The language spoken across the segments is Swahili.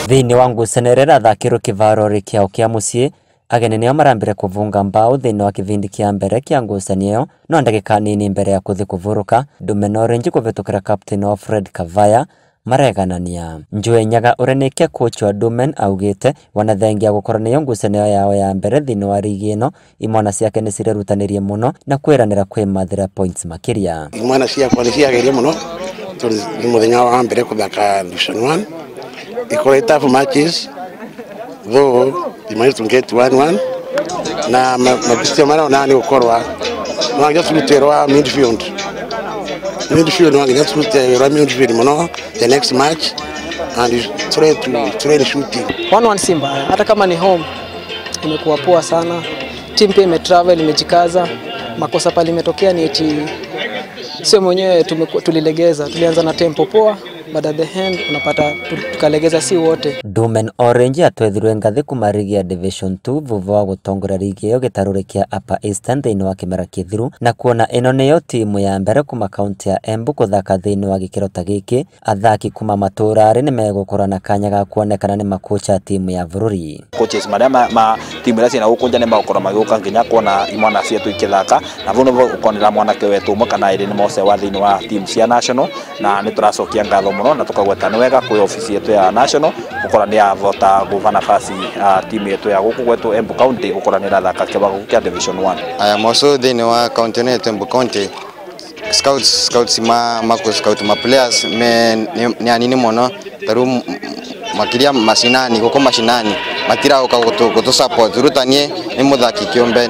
Thiini wa ngucanio athakirwo kivarori kiao kia mucii ageni nio marambire kuvunga mbao thiini wa kivindi kia mbere kia ngucanio no ndagika nini mbere ya kuthi kuvuruka Dumen Orange kuvitukira captain of Fred Kavaya mareganania. Njue Nyaga urenike coach wa Dumen augite wanathengia gukoraniyo ngucanio yao ya mbere thiini wa ligi ino imwana ciake ni cirerutanirie muno na kwiranira kwimathira points makiria. Imwana ciakwa ni ciageria muno ni muthenya wa mbere kuthaka Division 1 ikore tough matches though we managed to get 1-1 na mabistia mara nani ukorwa no just luterwa midfield no just luterwa midfield mono the next match and try shooting 1-1 Simba hata kama ni home imekuwa poa sana, team pia imetravel imejikaza, makosa pale imetokea ni eti sio mwenyewe tulilegeza, tulianza na tempo poa but at the end unapata tukalegeza si wote. Dumen Orange atwethirwe ngathi kuma ligi ya Division 2 vuva wa gutongora ligi iyo gitaruri kia Upper Eastern thiini wa kimera kithiru na kuona ino niyo timu ya mbere kuma kaunti ya Embu kuthaka thiini wa gikiro ta giki. Athaki kuma maturari ni megukorana kanya ga kuonekana ni makocha timu ya bururi. Coaches ma timu ira cina gukunja ni magukora magioka nginya kuona imwana cietu ikithaka na vuno ukonera mwanake wetu umwe kana iri ni mose wa thiini wa team cia national na ni turacokia ngatho muno na tukagweta ni wega kwi ofisi yetu ya national gukora ni avota guva nafasi timu yetu ya guku gwetu Embu County gukora ni rathaka kibago kia Division 1. I am also thiini wa county yetu Embu County. Scouts ma players ni anini muno taru makiria mashinani guko mashinani matira ukagutu support rutanie ni muthaki kiombe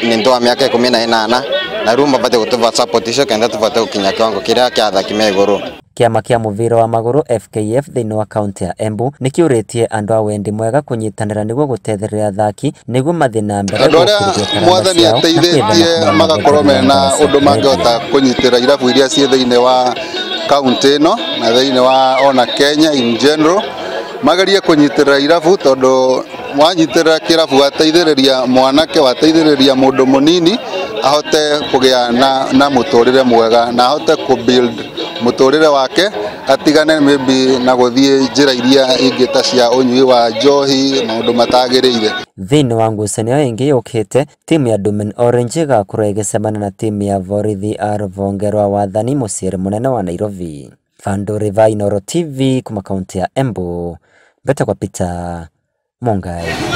ni ndo wa miaka 18 na rumba bate gutuva support icio kenda tuvate ukinya kiwango kiria kia athaki meguru. Kiama kia muvira wa maguru FKF thiini wa kaunti ya Embu nikiuritie andu a wendi mwega kunyitanira niguo gutethereria athaki niguo mathi na mbere mwathani ateithitie magakorwo mena undu mangihota kunyitira irabu iria cie thiini wa kaunti ino na thiini wa ona Kenya in general magarie kunyitirira irabu tondu wanyitirira kirabu ateithiriria mwanake wateithiriria mundu munini ahote kugia na muturire mwega na ahote ku build muturire wake atigane maybe na guthie njira iria ingita cia unyui wa njohi maundu matagirire. Thiini wa ngucanio ingi yukite timu ya Dumen Orange gakorwo igicemana na timu ya Borithi a ruvonge rwa wathani muciiri munene wa Nairobi. Vandu Riva Inoro TV kuma kaunti ya Embu. Beta kwa Peter Mongai.